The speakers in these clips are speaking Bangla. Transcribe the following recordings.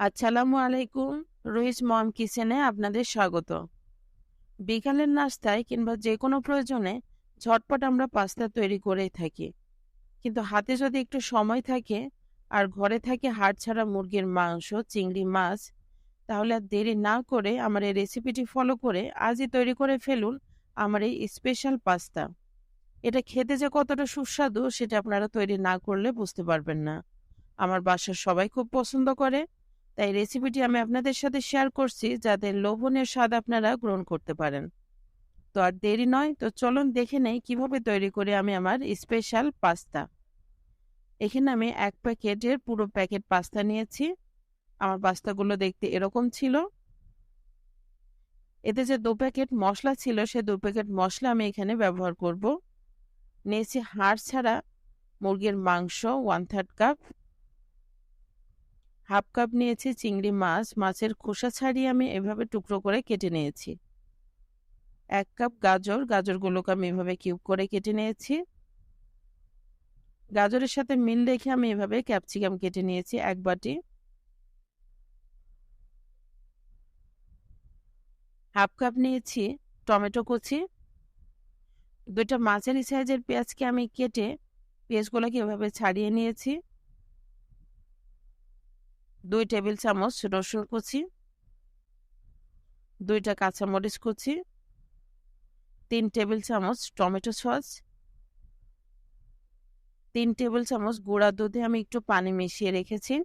আসসালামু আলাইকুম। রুহিস মম কিচেনে আপনাদের স্বাগত। বিকালের নাস্তায় কিংবা যে কোনো প্রয়োজনে ঝটপট আমরা পাস্তা তৈরি করেই থাকি, কিন্তু হাতে যদি একটু সময় থাকে আর ঘরে থাকে হাড় ছাড়া মুরগির মাংস, চিংড়ি মাছ, তাহলে আর দেরি না করে আমার এই রেসিপিটি ফলো করে আজই তৈরি করে ফেলুন আমার এই স্পেশাল পাস্তা। এটা খেতে যে কতটা সুস্বাদু সেটা আপনারা তৈরি না করলে বুঝতে পারবেন না। আমার বাসার সবাই খুব পছন্দ করে, তাই রেসিপিটি আমি আপনাদের সাথে শেয়ার করছি যাতে লোভনীয় স্বাদ আপনারা গ্রহণ করতে পারেন। তো আর দেরি নয়, তো চলুন দেখে নেই কিভাবে তৈরি করে আমি আমার স্পেশাল পাস্তা। এখানে আমি 1 প্যাকেটের পুরো প্যাকেট পাস্তা নিয়েছি। আমার পাস্তাগুলো দেখতে এরকম ছিল। এতে যে 2 প্যাকেট মশলা ছিল সে 2 প্যাকেট মশলা আমি এখানে ব্যবহার করব। নিয়েছি হাড় ছাড়া মুরগির মাংস 1/3 কাপ। হাফ কাপ নিয়েছি চিংড়ি মাছ, মাছের খোসা ছাড়িয়ে আমি এভাবে টুকরো করে কেটে নিয়েছি। 1 কাপ গাজর, গাজরগুলোকে আমি এভাবে কিউব করে কেটে নিয়েছি। গাজরের সাথে মিল রেখে আমি এভাবে ক্যাপসিকাম কেটে নিয়েছি 1 বাটি। হাফ কাপ নিয়েছি টমেটো কুচি। 2টা মাঝারি সাইজের পেঁয়াজকে আমি কেটে পেঁয়াজগুলোকে এভাবে ছাড়িয়ে নিয়েছি। 2 টেবিল চামচ রসুন কুচি, 2টা কাঁচামরিচ কুচি, 3 টেবিল চামচ টমেটো সস, 3 টেবিল চামচ গুঁড়া দুধে আমি একটু পানি মিশিয়ে রেখেছি।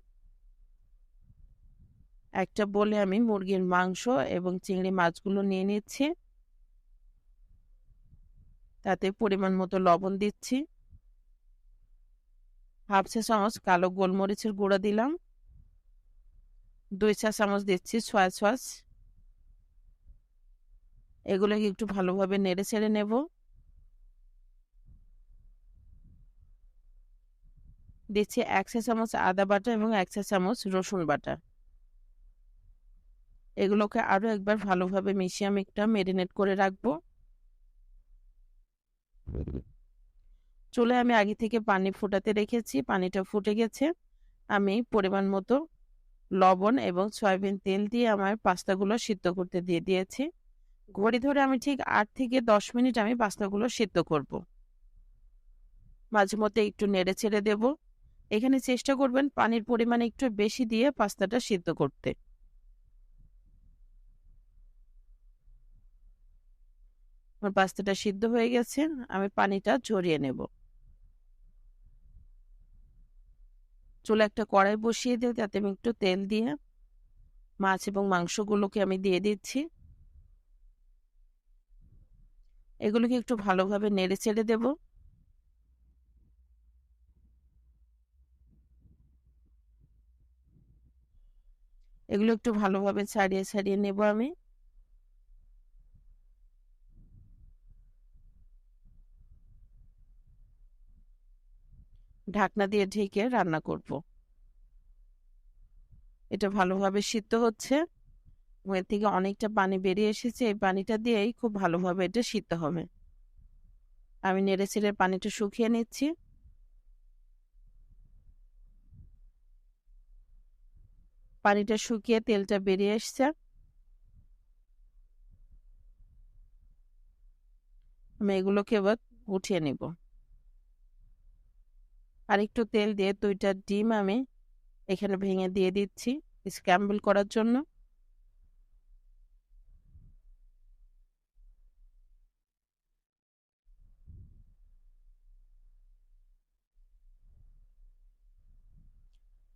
একটা বলে আমি মুরগির মাংস এবং চিংড়ি মাছগুলো নিয়ে নিচ্ছি। তাতে পরিমাণ মতো লবণ দিচ্ছি। হাফ চা চামচ কালো গোলমরিচের গুঁড়া দিলাম। 2 চা চামচ দিচ্ছি সয়া সস। এগুলোকে একটু ভালোভাবে নেড়ে ছেড়ে নেব। দিচ্ছি 1 চা চামচ আদা বাটা এবং 1 চা চামচ রসুন বাটা। এগুলোকে আরো একবার ভালোভাবে মিশিয়ে আমি একটা মেরিনেট করে রাখবো। চুলায় আমি আগে থেকে পানি ফোটাতে রেখেছি, পানিটা ফুটে গেছে। আমি পরিমাণ মতো লবণ এবং সয়াবিন তেল দিয়ে আমার পাস্তাগুলো সিদ্ধ করতে দিয়ে দিয়েছি। ঘড়ি ধরে আমি ঠিক 8 থেকে 10 মিনিট আমি পাস্তাগুলো সিদ্ধ করব। মাঝে মধ্যে একটু নেড়ে ছেড়ে দেব। এখানে চেষ্টা করবেন পানির পরিমাণ একটু বেশি দিয়ে পাস্তাটা সিদ্ধ করতে। আমার পাস্তাটা সিদ্ধ হয়ে গেছে, আমি পানিটা ঝরিয়ে নেব। চুলে একটা কড়াই বসিয়ে দিয়ে তাতে আমি একটু তেল দিয়ে মাছ এবং মাংসগুলোকে আমি দিয়ে দিচ্ছি। এগুলোকে একটু ভালোভাবে নেড়ে ছেড়ে দেব। এগুলো একটু ভালোভাবে ছাড়িয়ে ছাড়িয়ে নেব আমি। ঢাকনা দিয়ে ঢেকে রান্না করব। এটা ভালোভাবে সিদ্ধ হচ্ছে, এর থেকে অনেকটা পানি বেরিয়ে এসেছে। এই পানিটা দিয়েই খুব ভালোভাবে এটা সিদ্ধ হবে। আমি নেড়ে ছেড়ে পানিটা শুকিয়ে নিচ্ছি। পানিটা শুকিয়ে তেলটা বেরিয়ে এসছে। আমি এগুলোকে এবার উঠিয়ে নিব। আর একটু তেল দিয়ে 2টা ডিম আমি এখানে ভেঙে দিয়ে দিচ্ছি স্ক্র্যাম্বল করার জন্য।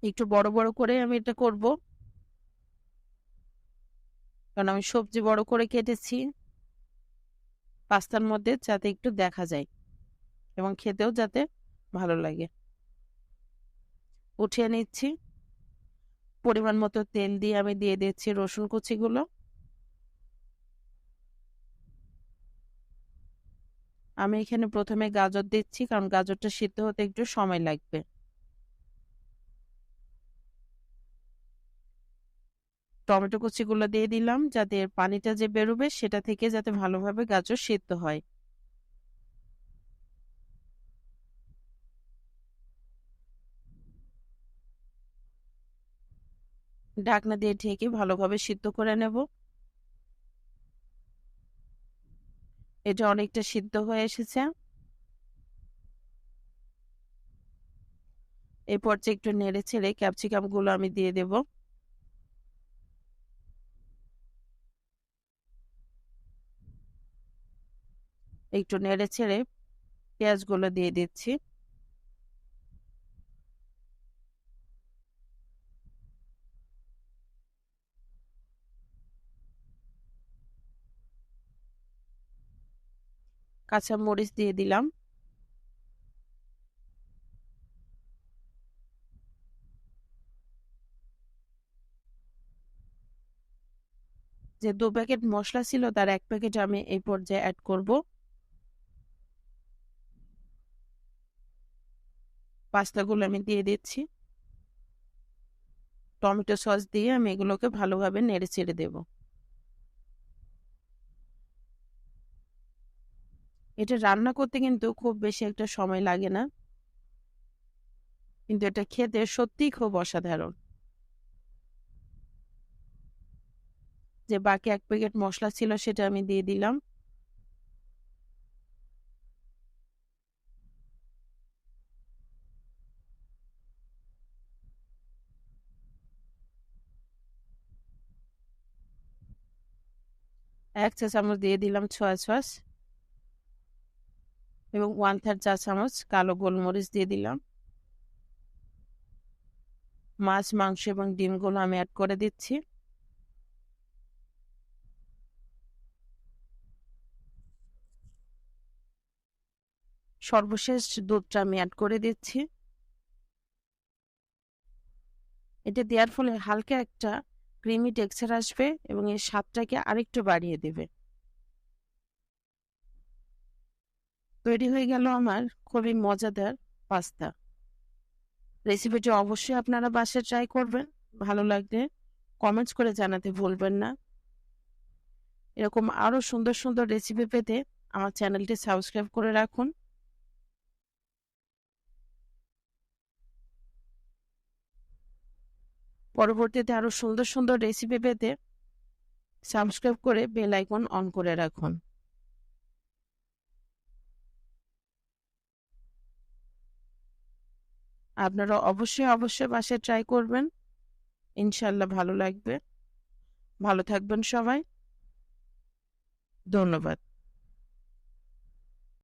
একটু বড় বড় করে আমি এটা করব, কারণ আমি সবজি বড় করে কেটেছি পাস্তার মধ্যে, যাতে একটু দেখা যায় এবং খেতেও যাতে ভালো লাগে। উঠিয়ে নিচ্ছি। পরিমাণ মতো তেল দিয়ে আমি দিয়ে দিচ্ছি রসুন কুচিগুলো। আমি এখানে প্রথমে গাজর দিচ্ছি, কারণ গাজরটা সিদ্ধ হতে একটু সময় লাগবে। টমেটো কুচিগুলো দিয়ে দিলাম, যাতে এর পানিটা যে বেরোবে সেটা থেকে যাতে ভালোভাবে গাজর সিদ্ধ হয়। ঢাকনা দিয়ে ঢেকে ভালোভাবে সিদ্ধ করে নেব। এটা অনেকটা সিদ্ধ হয়ে এসেছে। এই পর্যায়ে একটু নেড়ে ছেড়ে ক্যাপসিকাম গুলো আমি দিয়ে দেব। একটু নেড়ে ছেড়ে পেঁয়াজগুলো দিয়ে দিচ্ছি। কাঁচা মরিচ দিয়ে দিলাম। যে 2 প্যাকেট মশলা ছিল তার 1 প্যাকেট আমি এই পর্যায়ে অ্যাড করব। পাস্তাগুলো আমি দিয়ে দিচ্ছি। টমেটো সস দিয়ে আমি এগুলোকে ভালোভাবে নেড়ে চেড়ে দেব। এটা রান্না করতে কিন্তু খুব বেশি একটা সময় লাগে না, কিন্তু এটা খেতে সত্যিই খুব অসাধারণ। যে বাকি 1 প্যাকেট মশলা ছিল সেটা আমি দিয়ে দিলাম। এক চা চামচ দিয়ে দিলাম সয়া সস এবং 1/3 চা চামচ কালো গোলমরিচ দিয়ে দিলাম। মাছ, মাংস এবং ডিমগুলো আমি অ্যাড করে দিচ্ছি। সর্বশেষ দুধটা আমি অ্যাড করে দিচ্ছি। এটা দেওয়ার ফলে হালকা একটা ক্রিমি টেক্সচার আসবে এবং এর স্বাদটাকে আরেকটু বাড়িয়ে দেবে। তৈরি হয়ে গেল আমার খুবই মজাদার পাস্তা। রেসিপিটি অবশ্যই আপনারা বাসায় ট্রাই করবেন। ভালো লাগলে কমেন্টস করে জানাতে ভুলবেন না। এরকম আরো সুন্দর সুন্দর রেসিপি পেতে আমার চ্যানেলটি সাবস্ক্রাইব করে রাখুন। পরবর্তীতে আরো সুন্দর সুন্দর রেসিপি পেতে সাবস্ক্রাইব করে বেল আইকন অন করে রাখুন। আপনারা অবশ্যই অবশ্যই বাসায় ট্রাই করবেন। ইনশাল্লাহ ভালো লাগবে। ভালো থাকবেন সবাই। ধন্যবাদ।